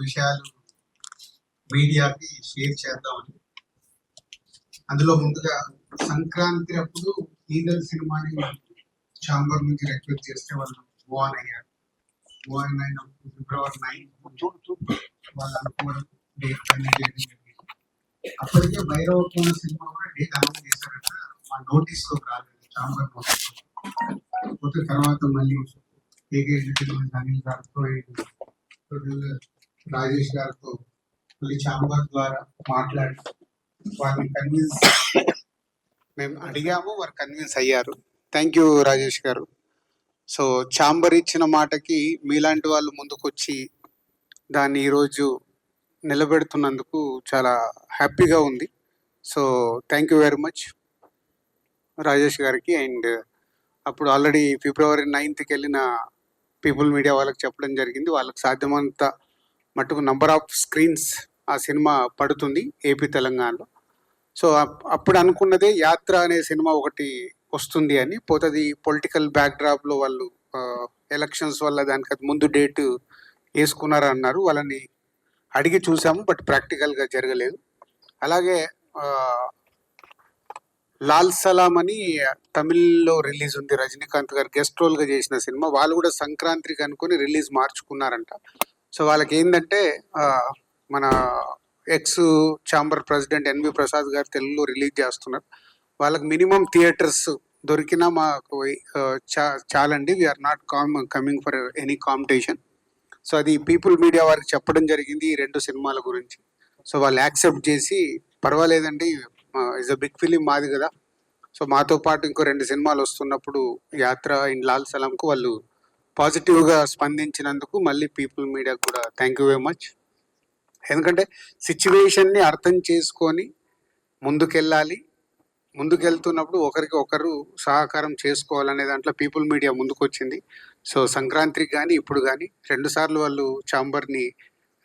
విషయాలు మీడియాకి షేర్ చేద్దామని. అందులో ముందుగా సంక్రాంతి అప్పుడు ఈగల్ సినిమాని ఛాంబర్ నుంచి రిక్వెస్ట్ చేస్తే వాళ్ళు మూవ్ ఆన్ అయ్యారు. మూవ్ ఆన్ అయినప్పుడు February 9 వాళ్ళు అనుకోవడం డేట్ పని చేయడం జరిగింది. అప్పటికే భైరవ కోన సినిమా కూడా డేట్ అనౌన్స్ చేశారంట. మా నోటీస్ లో రాలేదు, ఛాంబర్ నోటీస్. పోతే తర్వాత మళ్ళీ ఏకే అనిల్ గారితో రాజేష్ గారితో మళ్ళీ ఛాంబర్ ద్వారా మాట్లాడి వారిని కన్విన్స్ మేము అడిగాము, వారు కన్విన్స్ అయ్యారు. థ్యాంక్ యూ రాజేష్ గారు. సో ఛాంబర్ ఇచ్చిన మాటకి మీలాంటి వాళ్ళు ముందుకొచ్చి దాన్ని ఈరోజు నిలబెడుతున్నందుకు చాలా హ్యాపీగా ఉంది. So thank you very much Rajesh గారికి. అండ్ అప్పుడు ఆల్రెడీ February 9కి వెళ్ళిన పీపుల్ మీడియా వాళ్ళకి చెప్పడం జరిగింది, వాళ్ళకి సాధ్యమంత మటుకు నంబర్ ఆఫ్ స్క్రీన్స్ ఆ సినిమా పడుతుంది ఏపీ తెలంగాణలో. సో అప్పుడు అనుకున్నదే యాత్ర అనే సినిమా ఒకటి వస్తుంది అని. పోతుంది పొలిటికల్ బ్యాక్డ్రాప్లో వాళ్ళు ఎలక్షన్స్ వల్ల దానికి అది ముందు డేట్ వేసుకున్నారు అన్నారు. వాళ్ళని అడిగి చూసాము, బట్ ప్రాక్టికల్గా జరగలేదు. అలాగే లాల్ సలాం అని తమిళ్లో రిలీజ్ ఉంది, రజనీకాంత్ గారు గెస్ట్ రోల్గా చేసిన సినిమా. వాళ్ళు కూడా సంక్రాంతికి అనుకుని రిలీజ్ మార్చుకున్నారంట. సో వాళ్ళకి ఏంటంటే మన ex chamber president N V Prasad గారు తెలుగులో రిలీజ్ చేస్తున్నారు. వాళ్ళకి మినిమం థియేటర్స్ దొరికినా మాకు చాలండి, we are not coming for any competition. So అది పీపుల్ మీడియా వారికి చెప్పడం జరిగింది ఈ రెండు సినిమాల గురించి. సో వాళ్ళు యాక్సెప్ట్ చేసి పర్వాలేదండి, ఇస్ అ బిగ్ ఫిలిం మాది కదా, సో మాతో పాటు ఇంకో 2 సినిమాలు వస్తున్నప్పుడు యాత్ర ఇన్ లాల్ సలాంకు వాళ్ళు పాజిటివ్గా స్పందించినందుకు మళ్ళీ పీపుల్ మీడియాకు కూడా థ్యాంక్ యూ వెరీ మచ్. ఎందుకంటే సిచ్యువేషన్ని అర్థం చేసుకొని ముందుకెళ్ళాలి, ముందుకెళ్తున్నప్పుడు ఒకరికి ఒకరు సహకారం చేసుకోవాలనే దాంట్లో పీపుల్ మీడియా ముందుకొచ్చింది. సో సంక్రాంతికి కానీ ఇప్పుడు కానీ 2 సార్లు వాళ్ళు ఛాంబర్ని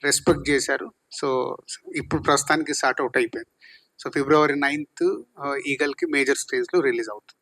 రెస్పెక్ట్ చేశారు. సో ఇప్పుడు ప్రస్తుతానికి సార్ట్ అవుట్ అయిపోయింది. సో February 9th ఈగల్కి మేజర్ స్టేజ్లో రిలీజ్ అవుతుంది.